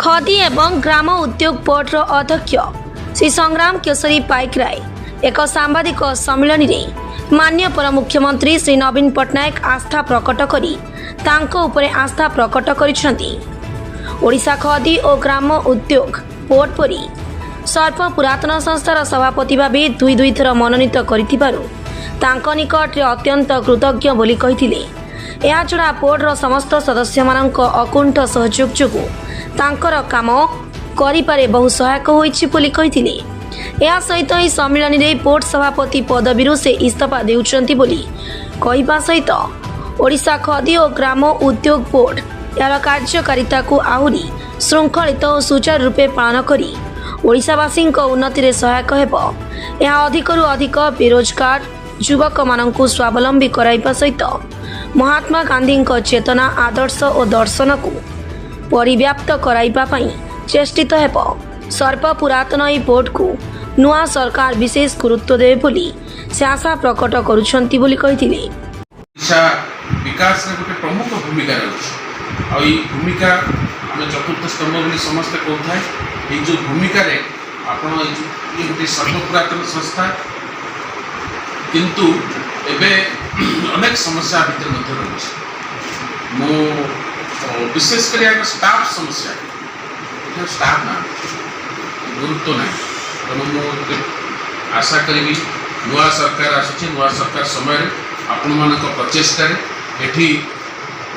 खदी एवं ग्राम उद्योग बोर्ड अध्यक्ष श्री संग्राम केशरी पाइकराय एक सांबादिक सम्मेलन में माननीय पर मुख्यमंत्री श्री नवीन पट्टनायक आस्था प्रकट करी तांको उपरे आस्था प्रकट करिसेंती। ओडिशा खदी और ग्राम उद्योग बोर्ड परी सर्प पुरातन संस्थार सभापति भावे दुई थर मनोनीत करिथिबारु तांको निकटरे अत्यंत कृतज्ञ बोली कहिथिले। या छड़ा बोर्डर समस्त सदस्य मानक अकुंठ सहयोग जोगु तांकर काम करिपारे बहु सहायक होइछि बोली कहिथिले। या सहित ही सम्मेलन में बोर्ड सभापति पदवीरु से इस्तीफा देउछंती बोली कहिबा सहित ओडिशा खदी और ग्राम उद्योग बोर्ड यार कार्यकारिता को आहुरी श्रृंखलित और सुचारू रूपे पालन करी ओडिशावासी उन्नति में सहायक हेबो। यह अधिकरु अधिक बेरोजगार युवक मानकु स्वावलंबी कराइबा सहित महात्मा गांधी चेतना आदर्श और दर्शन को परिव्याप्त कराइबा पई चेष्टित हेबो। सर्प पुरातन ई बोर्ड को नुआ सरकार विशेष गुरुत्व देवे बोली से आशा प्रकट करुछंती बोली कहिथिले। ओडिशा विकास रे गोटे प्रमुख भूमिका रहउछि आ ई भूमिका हम चतुर्थ स्तंभ बोली समस्त कहथाय। ए जो भूमिका रे आपण ये गोटे सर्व पुरातन संस्था किंतु एबे अनेक समस्या भीतर मध्य रहउछि। मो विशेष कर स्टाफ समस्या स्टाफ ना गुरुत्व ना तेणु मुझे आशा करी नुआ सरकार आसुची नुआ सरकार समय आपण मान प्रचेषार एठी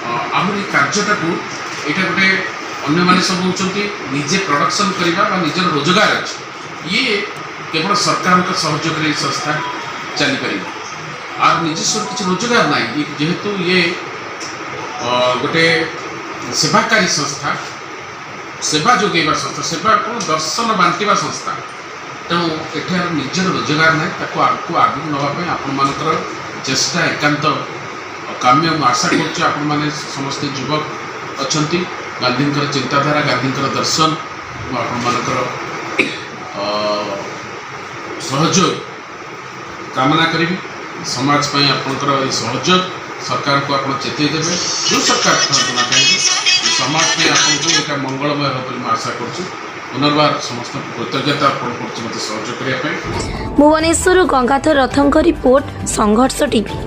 आहुरी कार्यटा को यहाँ गोटे अन्य माने सब होचंती निजे प्रोडक्शन करबा बा निजर रोजगार अछि ये केवल सरकार का सहयोग रे संस्था चली परिबा आर निजस्व किछ रोजगार नाही जेहेतु ये गोटे सेवाकारी संस्था सेवा जोगेबा संस्था सेवा को दर्शन बांटिबा संस्था तेणु एठार निजर रोजगार ना आगू आगू नापी आपण मानकर चेष्टा एकांत काम्य आशा कर आपण माने समस्त युवक अच्छी गांधी चिंताधारा गांधी दर्शन आपण मानकर सहयोग कामना करी समाज पई आपनकर सहयोग सरकार को आप चेतई देवे जो सरकार ना कहीं समाज में आपको मंगलमय हो आशा कर पुनर्बार समस्त कृतज्ञता अर्पण कर सहयोग करने। भुवनेश्वर गंगाधर रथंक रिपोर्ट संघर्ष टीवी।